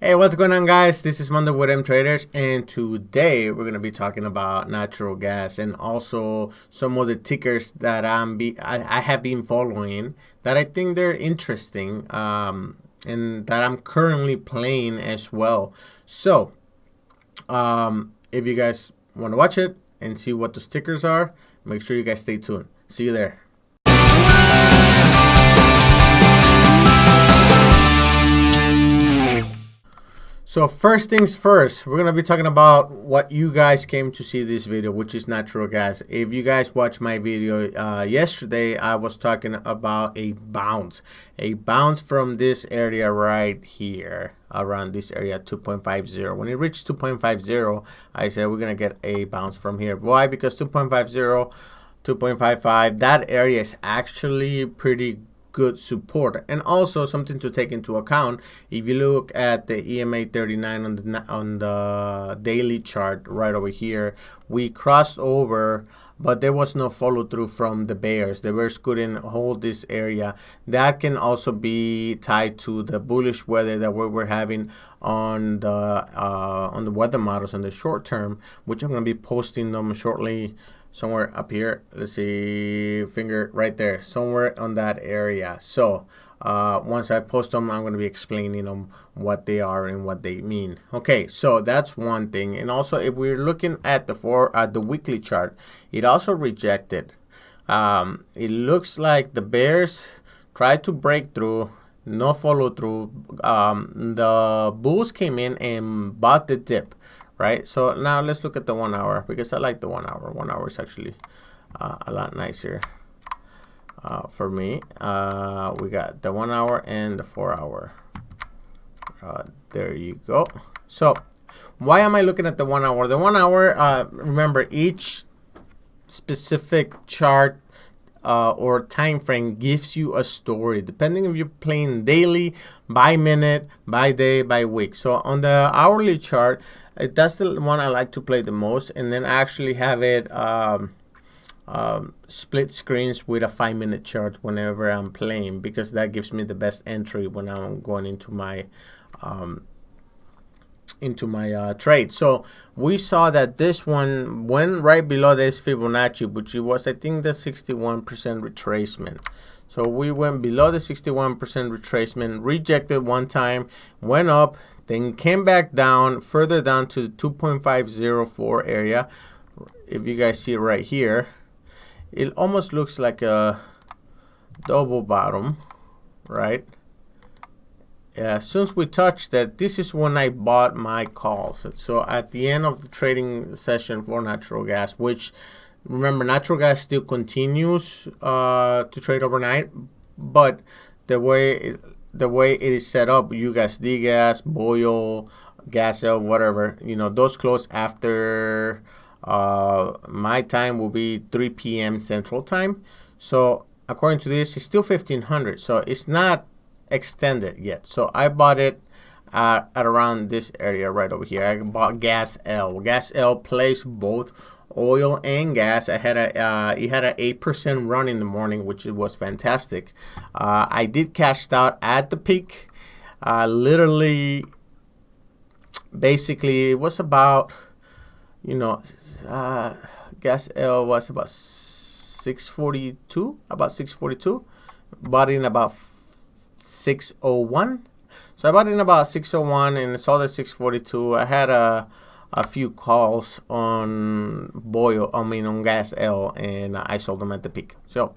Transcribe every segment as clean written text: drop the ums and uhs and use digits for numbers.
Hey, what's going on, guys? This is Monday with M Traders, and today we're gonna be talking about natural gas and also some of the tickers that I have been following that I think they're interesting, and that I'm currently playing as well. So, if you guys want to watch it and see what the stickers are, make sure you guys stay tuned. See you there. So first things first, we're gonna be talking about what you guys came to see this video, which is natural gas. If you guys watched my video yesterday, I was talking about a bounce from this area right here, around this area 2.50. When it reached 2.50, I said we're gonna get a bounce from here. Why? Because 2.50, 2.55, that area is actually pretty good support. And also something to take into account, if you look at the EMA 39 on the daily chart right over here, we crossed over, but there was no follow through from the bears. The bears couldn't hold this area. That can also be tied to the bullish weather that we were having on the weather models in the short term, which I'm going to be posting them shortly. Somewhere up here, let's see, finger right there, somewhere on that area. So once I post them, I'm going to be explaining them, what they are and what they mean. Okay, so that's one thing. And also, if we're looking at the weekly chart, it also rejected. It looks like the bears tried to break through, no follow through. The bulls came in and bought the dip. Right, so now let's look at the 1 hour, because I like the 1 hour. 1 hour is actually a lot nicer for me. We got the 1 hour and the 4 hour. There you go. So why am I looking at the 1 hour? The 1 hour, remember, each specific chart or time frame gives you a story, depending if you're playing daily, by minute, by day, by week. So on the hourly chart, that's the one I like to play the most, and then actually have it split screens with a 5-minute chart whenever I'm playing, because that gives me the best entry when I'm going into my trade. So we saw that this one went right below this Fibonacci, which it was, I think, the 61% retracement. So we went below the 61% retracement, rejected one time, went up, then came back down, further down to 2.504 area. If you guys see right here, it almost looks like a double bottom, right? As soon as we touch that, this is when I bought my calls. So at the end of the trading session for natural gas, which, remember, natural gas still continues to trade overnight, but the way it is set up, Ugaz, dgaz, boil, gas L, whatever, those close after my time will be 3 p.m. Central Time. So according to this, it's still 1500. So it's not extended yet. So I bought it at around this area right over here. I bought gas L. Gas L plays both oil and gas. It had an 8% run in the morning, which was fantastic. I did cash out at the peak. Literally, basically, it was about, gas L was about 642, bought in about 601. So I bought in about 601 and saw the 642. I had a few calls on on gas L, and I sold them at the peak. So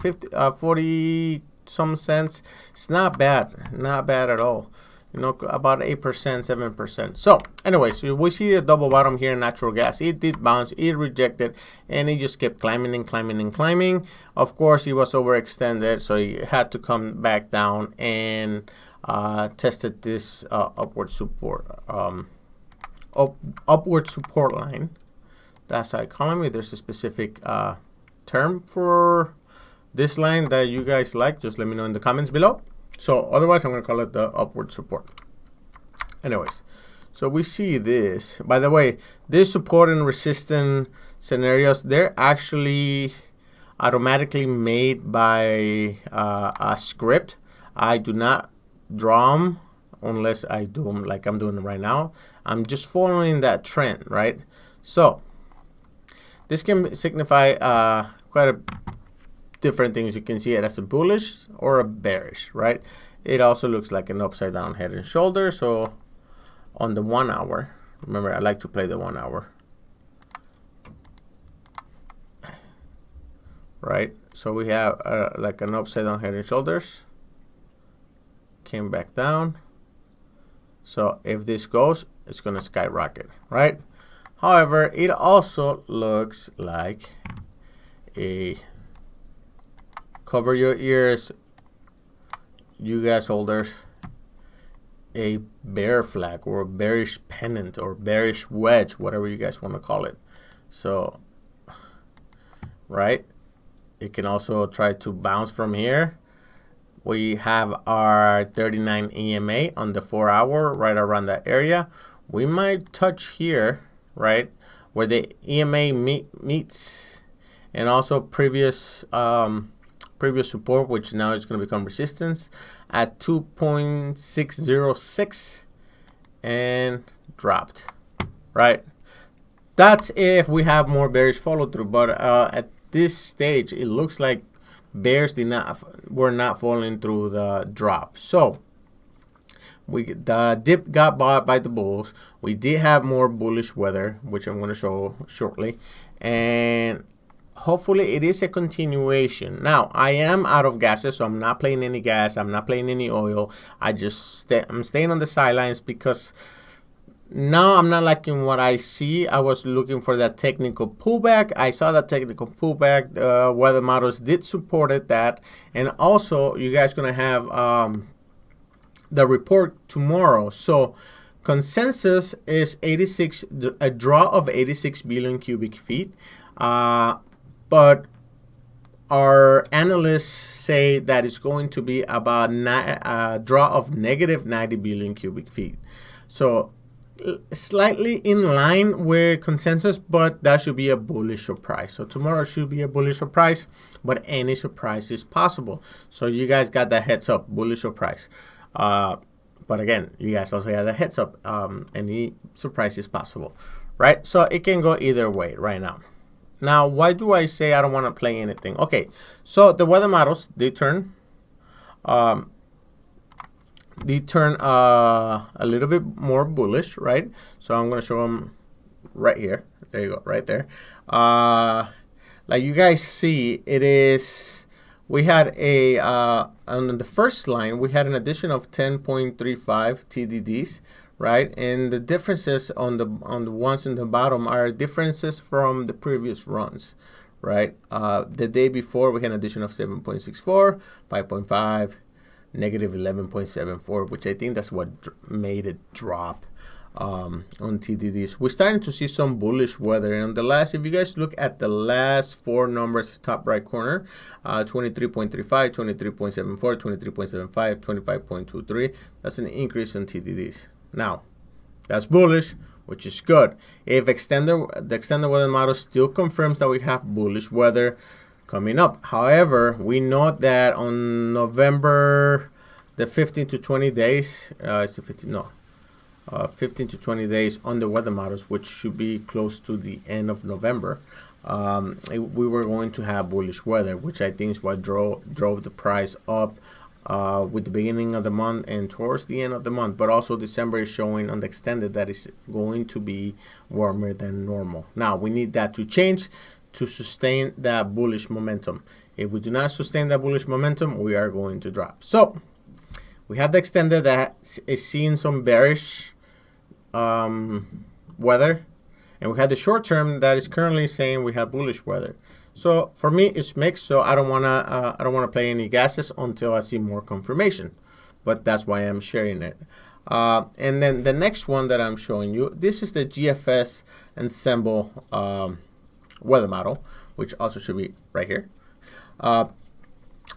40 some cents. It's not bad at all. About 8%, 7%. So anyways, we see a double bottom here in natural gas. It did bounce, it rejected, and it just kept climbing and climbing and climbing. Of course, it was overextended, so it had to come back down and tested this upward support line. That's how I call it. There's a specific term for this line that you guys like. Just let me know in the comments below. So otherwise, I'm going to call it the upward support. Anyways, so we see this. By the way, this support and resistance scenarios, they're actually automatically made by a script. I do not draw them unless I do them like I'm doing right now. I'm just following that trend, right? So this can signify quite a different things. You can see it as a bullish or a bearish, right? It also looks like an upside down head and shoulder. So on the 1 hour, remember I like to play the 1 hour, right? So we have like an upside down head and shoulders, came back down. So if this goes, it's gonna skyrocket, right? However, it also looks like a, cover your ears, you guys holders, a bear flag or a bearish pennant or bearish wedge, whatever you guys want to call it. So, right, it can also try to bounce from here. We have our 39 EMA on the 4 hour, right around that area. We might touch here, right, where the EMA meets, and also previous support, which now is going to become resistance at 2.606, and dropped, right? That's if we have more bearish follow through, but at this stage it looks like bears were not falling through the drop. So the dip got bought by the bulls. We did have more bullish weather, which I'm going to show shortly, and hopefully it is a continuation. Now I am out of gases, so I'm not playing any gas, I'm not playing any oil. I'm staying on the sidelines because now I'm not liking what I see. I was looking for that technical pullback. I saw that technical pullback. Weather models did support that, and also you guys gonna have the report tomorrow. So consensus is 86, a draw of 86 billion cubic feet. But our analysts say that it's going to be about a draw of negative 90 billion cubic feet. So slightly in line with consensus, but that should be a bullish surprise. So tomorrow should be a bullish surprise, but any surprise is possible. So you guys got that heads up, bullish surprise. But again, you guys also have the heads up, any surprise is possible, right? So it can go either way right now. Now, why do I say I don't want to play anything? Okay, so the weather models, they turn a little bit more bullish, right? So I'm going to show them right here. There you go, right there. Like you guys see, it is, we had a, on the first line, we had an addition of 10.35 TDDs. Right, and the differences on the ones in the bottom are differences from the previous runs, right? The day before we had an addition of 7.64, 5.5, negative 11.74, which I think that's what made it drop on TDDs. We're starting to see some bullish weather, and the last, if you guys look at the last four numbers, top right corner, 23.35, 23.74, 23.75, 25.23. That's an increase in TDDs. Now, that's bullish, which is good. If the extended weather model still confirms that we have bullish weather coming up. However, we know that on November, the 15 to 20 days, 15 to 20 days on the weather models, which should be close to the end of November, we were going to have bullish weather, which I think is what drove the price up with the beginning of the month and towards the end of the month. But also December is showing on the extended that is going to be warmer than normal. Now we need that to change to sustain that bullish momentum. If we do not sustain that bullish momentum, we are going to drop. So we have the extended that is seeing some bearish weather, and we have the short term that is currently saying we have bullish weather. So for me, it's mixed. So I don't wanna play any gases until I see more confirmation. But that's why I'm sharing it. And then the next one that I'm showing you, this is the GFS ensemble weather model, which also should be right here.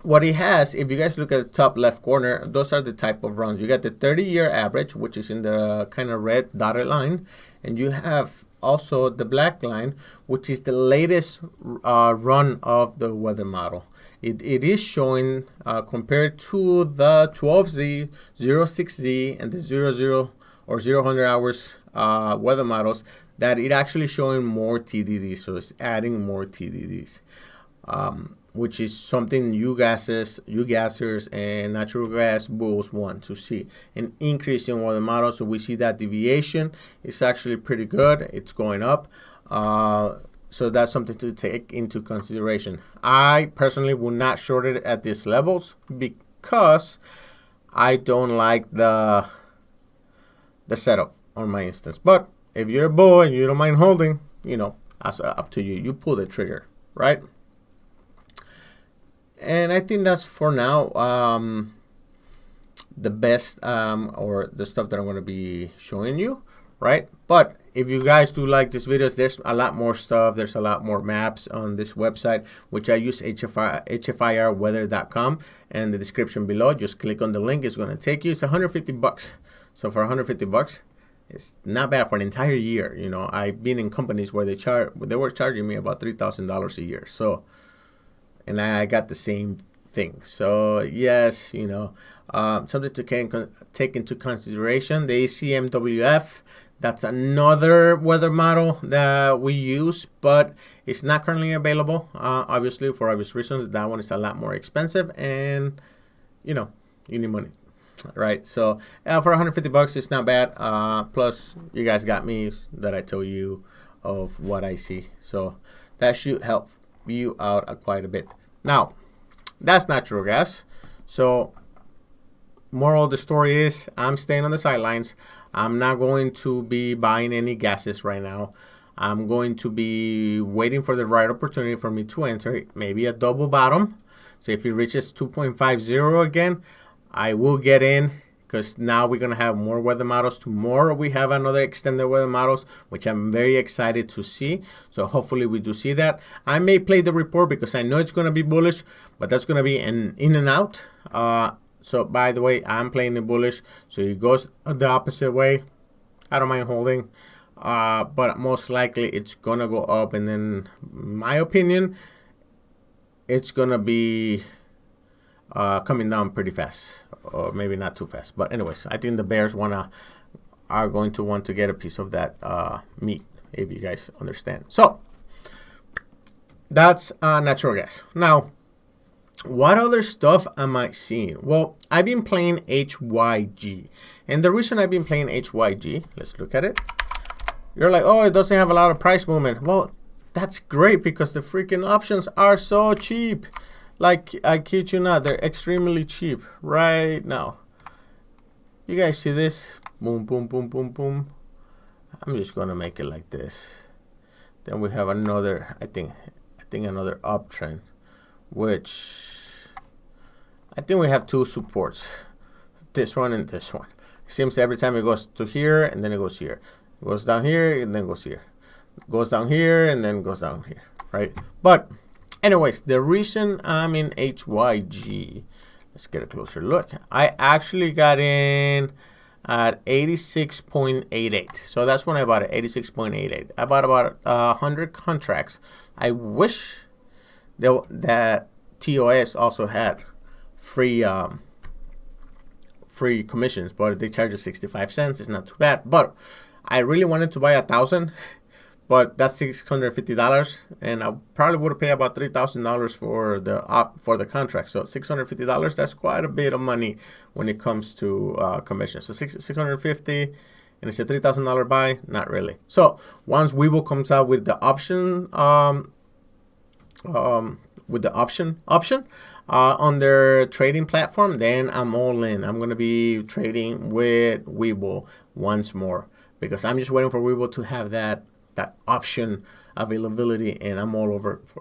What it has, if you guys look at the top left corner, those are the type of runs. You got the 30-year average, which is in the kind of red dotted line, and you have also the black line, which is the latest run of the weather model. it is showing compared to the 12Z, 06Z, and the 00 or 0-100 hours weather models, that it actually showing more TDDs. So it's adding more TDDs, which is something you gassers and natural gas bulls want to see, an increase in weather models. So we see that deviation is actually pretty good. It's going up. So that's something to take into consideration. I personally will not short it at these levels because I don't like the setup on my instance. But if you're a bull and you don't mind holding, you know, that's up to you. You pull the trigger, right? And I think that's for now the best or the stuff that I'm going to be showing you, right? But if you guys do like these videos, there's a lot more stuff. There's a lot more maps on this website, which I use, hfirweather.com, and the description below. Just click on the link. It's going to take you. It's 150 bucks. So for 150 bucks, it's not bad for an entire year. You know, I've been in companies where they were charging me about $3,000 a year. So, and I got the same thing. So yes, you know, something to take into consideration. The ACMWF. That's another weather model that we use, but it's not currently available, obviously, for obvious reasons. That one is a lot more expensive, and, you know, you need money, right? So for 150 bucks, it's not bad. Plus, you guys got me that I told you of what I see. So that should help you out quite a bit. Now, that's natural gas. So moral of the story is I'm staying on the sidelines. I'm not going to be buying any gases right now. I'm going to be waiting for the right opportunity for me to enter, maybe a double bottom. So if it reaches 2.50 again, I will get in, because now we're going to have more weather models. Tomorrow we have another extended weather models, which I'm very excited to see. So hopefully we do see that. I may play the report because I know it's going to be bullish, but that's going to be an in and out. So by the way, I'm playing the bullish, so it goes the opposite way. I don't mind holding, but most likely it's gonna go up, and then, in my opinion, it's gonna be coming down pretty fast, or maybe not too fast. But anyways, I think the bears are going to want to get a piece of that meat, if you guys understand. So that's natural gas. Now, what other stuff am I seeing? Well, I've been playing HYG. And the reason I've been playing HYG, let's look at it. You're like, oh, it doesn't have a lot of price movement. Well, that's great because the freaking options are so cheap. Like, I kid you not, they're extremely cheap right now. You guys see this? Boom, boom, boom, boom, boom. I'm just going to make it like this. Then we have another, I think another uptrend, which I think we have two supports, this one and this one. It seems every time it goes to here and then it goes here. It goes down here and then goes here. It goes down here and then goes down here, right? But anyways, the reason I'm in HYG, let's get a closer look. I actually got in at 86.88. So that's when I bought it, 86.88. I bought about 100 contracts. I wish that TOS also had free commissions, but they charge you 65 cents. It's not too bad. But I really wanted to buy 1,000, but that's $650, and I probably would have paid about $3,000 for the contract. So $650, that's quite a bit of money when it comes to commission. So $650, and it's a $3,000 buy. Not really. So once webull comes out with the option on their trading platform, then I'm all in. I'm gonna be trading with webull once more, because I'm just waiting for webull to have that option availability, and I'm all over for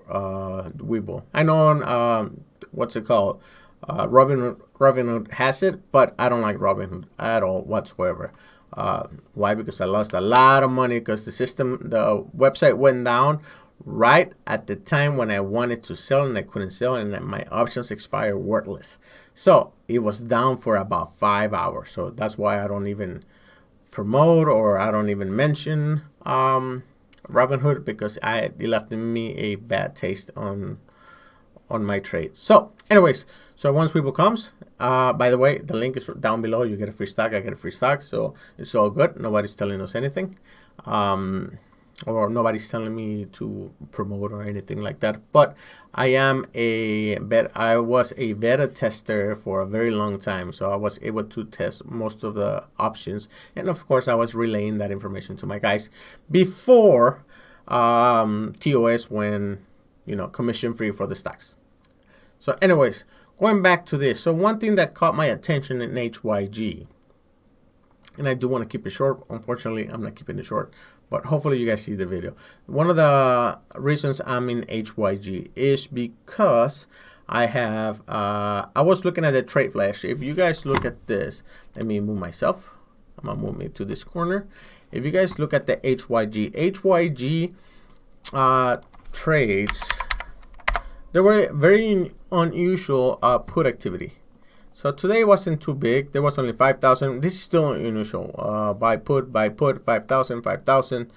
webull. I know on what's it called, Robinhood has it, but I don't like Robinhood at all whatsoever. Why? Because I lost a lot of money because the website went down right at the time when I wanted to sell, and I couldn't sell, and my options expired worthless. So it was down for about 5 hours. So that's why I don't even promote, or I don't even mention Robinhood, because it left me a bad taste on on my trades. So anyways, so once people comes, by the way, the link is down below. You get a free stock, I get a free stock, so it's all good. Nobody's telling us anything, or nobody's telling me to promote or anything like that. But I was a beta tester for a very long time, so I was able to test most of the options, and of course I was relaying that information to my guys before TOS went, you know, commission free for the stocks. So anyways, going back to this, so one thing that caught my attention in HYG, and I do want to keep it short. Unfortunately, I'm not keeping it short, but hopefully you guys see the video. One of the reasons I'm in HYG is because I have, I was looking at the trade flash. If you guys look at this, let me move myself. I'm gonna move me to this corner. If you guys look at the HYG trades, there were very unusual put activity. So today wasn't too big. There was only 5,000. This is still unusual. Buy put 5,000, 5,000.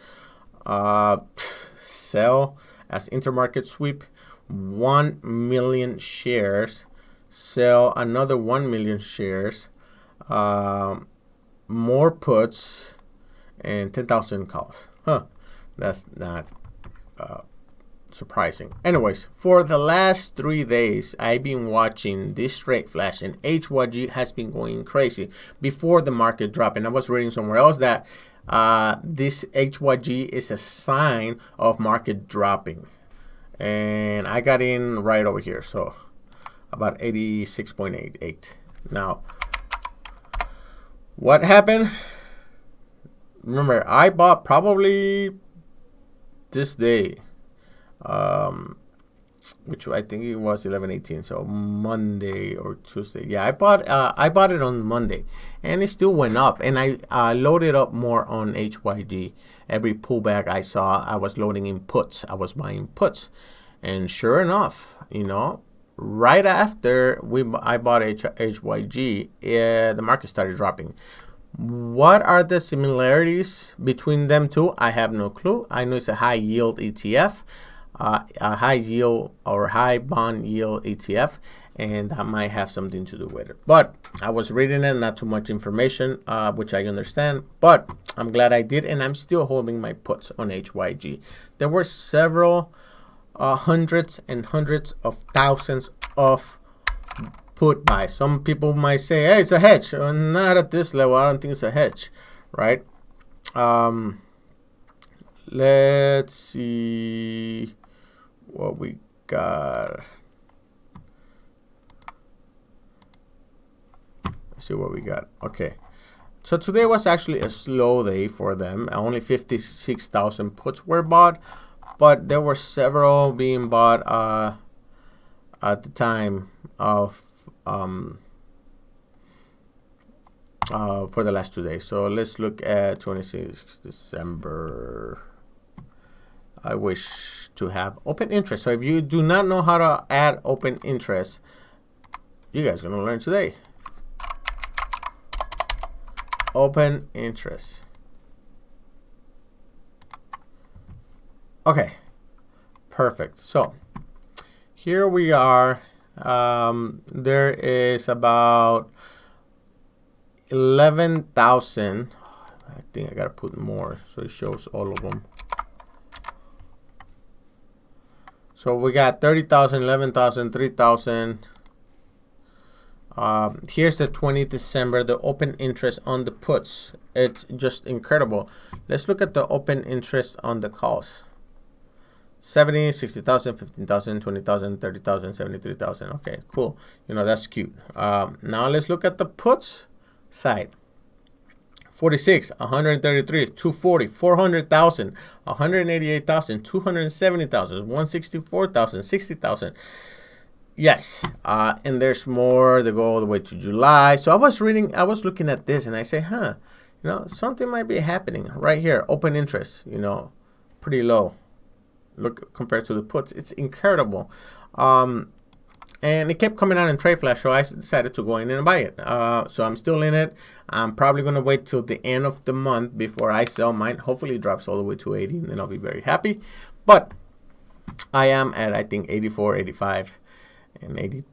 Sell as intermarket sweep 1 million shares. Sell another 1 million shares. More puts and 10,000 calls. That's not surprising. Anyways, for the last 3 days, I've been watching this trade flash, and HYG has been going crazy before the market dropped. And I was reading somewhere else that this HYG is a sign of market dropping, and I got in right over here, so about 86.88. Now, what happened? Remember, I bought probably this day, which I think it was 11/18, so Monday or Tuesday. Yeah, I bought it on Monday, and it still went up, and I loaded up more on HYG. Every pullback I saw, I was loading in puts. I was buying puts, and sure enough, you know, right after I bought HYG, the market started dropping. What are the similarities between them two? I have no clue. I know it's a high yield ETF, a high yield or high bond yield ETF, and that might have something to do with it. But I was reading it, not too much information, which I understand, but I'm glad I did, and I'm still holding my puts on HYG. There were several hundreds and hundreds of thousands of put buy. Some people might say, hey, it's a hedge. Not at this level. I don't think it's a hedge, right? Let's see what we got. Let's see what we got. Okay, so today was actually a slow day for them. Only 56,000 puts were bought, but there were several being bought at the time of for the last 2 days. So let's look at 26 December. I wish to have open interest. So if you do not know how to add open interest, you guys are gonna learn today. Open interest. Okay, perfect. So here we are. There is about 11,000. I think I gotta put more so it shows all of them. So we got 30,000, 11,000, 3,000. Here's the 20th December, the open interest on the puts. It's just incredible. Let's look at the open interest on the calls. 70, 60,000, 15,000, 20,000, 30,000, 73,000. Okay, cool. You know, that's cute. Now let's look at the puts side. 46, 133, 240, 400,000, 188,000, 270,000, 164,000, 60,000. Yes, and there's more. They go all the way to July. So I was looking at this, and I say, you know, something might be happening right here. Open interest, you know, pretty low. Look, compared to the puts, it's incredible. And it kept coming out in trade flash, so I decided to go in and buy it. So I'm still in it. I'm probably going to wait till the end of the month before I sell mine. Hopefully it drops all the way to 80, and then I'll be very happy. But I am at, I think, 84, 85. and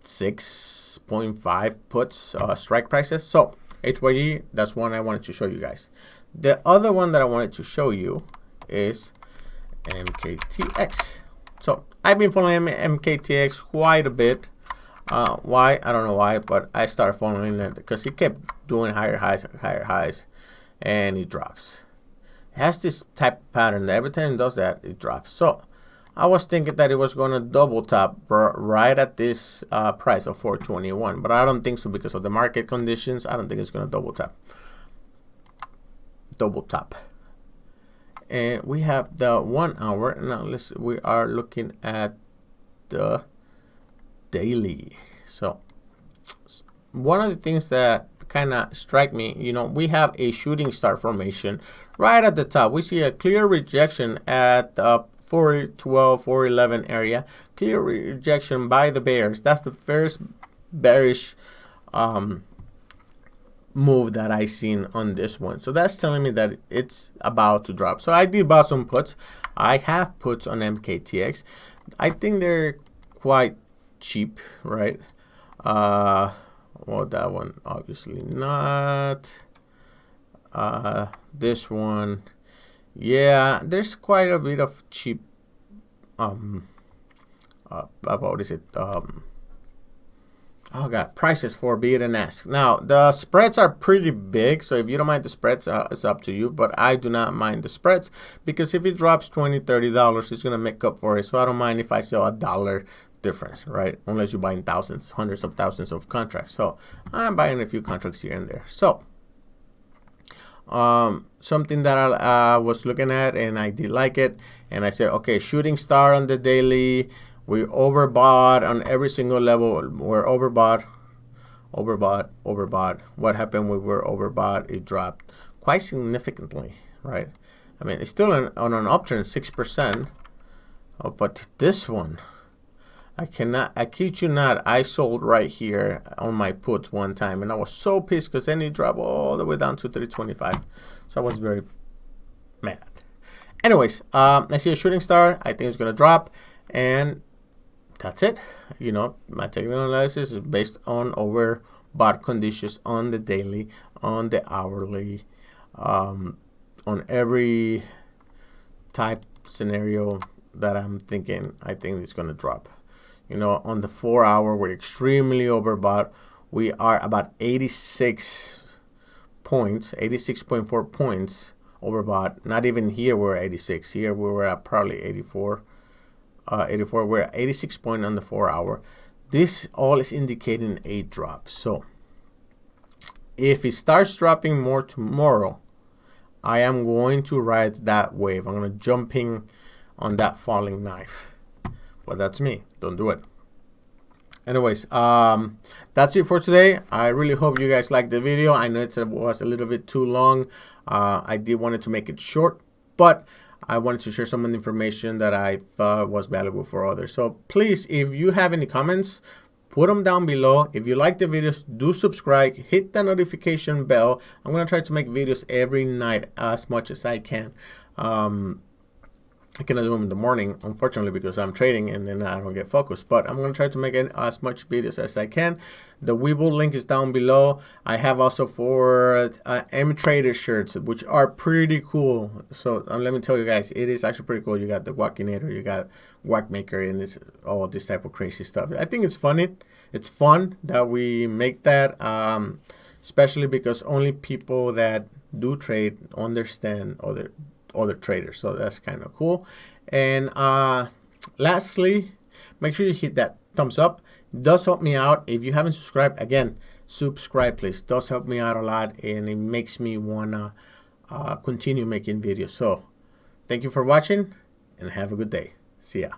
86.5 puts strike prices. So HYG, that's one I wanted to show you guys. The other one that I wanted to show you is MKTX. So I've been following MKTX quite a bit. Why? I don't know why, but I started following it because he kept doing higher highs, and it drops. It has this type of pattern that every time it does that, it drops. So I was thinking that it was going to double top right at this price of 421, but I don't think so because of the market conditions. I don't think it's going to double top. And we have the 1 hour. Now we are looking at the daily. So one of the things that kind of strike me, you know, we have a shooting star formation right at the top. We see a clear rejection at the 412, 411 area. Clear rejection by the bears. That's the first bearish move that I seen on this one. So that's telling me that it's about to drop. So I did buy some puts. I have puts on MKTX. I think they're quite cheap, right? Well, that one obviously not. This one, yeah, there's quite a bit of cheap what is it, oh god, prices for bid and ask. Now the spreads are pretty big, so if you don't mind the spreads, it's up to you, but I do not mind the spreads because if it drops $20-$30, it's gonna make up for it. So I don't mind if I sell $1 difference, right? Unless you're buying thousands, hundreds of thousands of contracts. So I'm buying a few contracts here and there. So something that I was looking at and I did like it, and I said, okay, shooting star on the daily. We overbought on every single level. We're overbought. What happened when we were overbought? It dropped quite significantly, right? I mean, it's still on an uptrend, 6%. Oh, but this one, I kid you not, I sold right here on my puts one time, and I was so pissed because then it dropped all the way down to 325. So I was very mad. Anyways, I see a shooting star. I think it's gonna drop, and that's it. You know, my technical analysis is based on overbought conditions on the daily, on the hourly, on every type scenario that I'm thinking. I think it's gonna drop. You know, on the 4 hour, we're extremely overbought. We are about 86 points, 86.4 points overbought. Not even here we're 86. Here we were at probably 84. We're at 86 point on the 4 hour. This all is indicating a drop. So if it starts dropping more tomorrow, I am going to ride that wave. I'm going to jumping on that falling knife. Well, that's me. Don't do it. Anyways, that's it for today. I really hope you guys liked the video. I know it was a little bit too long. I did wanted to make it short, but I wanted to share some of the information that I thought was valuable for others. So please, if you have any comments, put them down below. If you like the videos, do subscribe, hit the notification bell. I'm going to try to make videos every night as much as I can. I cannot do them in the morning, unfortunately, because I'm trading and then I don't get focused. But I'm going to try to make as much videos as I can. The webull link is down below. I have also for M-Trader shirts, which are pretty cool. So let me tell you guys, it is actually pretty cool. You got the Wackinator, you got Wackmaker, and this all this type of crazy stuff. I think it's funny. It's fun that we make that, especially because only people that do trade understand other traders, so that's kind of cool. And lastly, make sure you hit that thumbs up. It does help me out. If you haven't subscribed, again, subscribe please. It does help me out a lot, and it makes me wanna continue making videos. So thank you for watching and have a good day. See ya.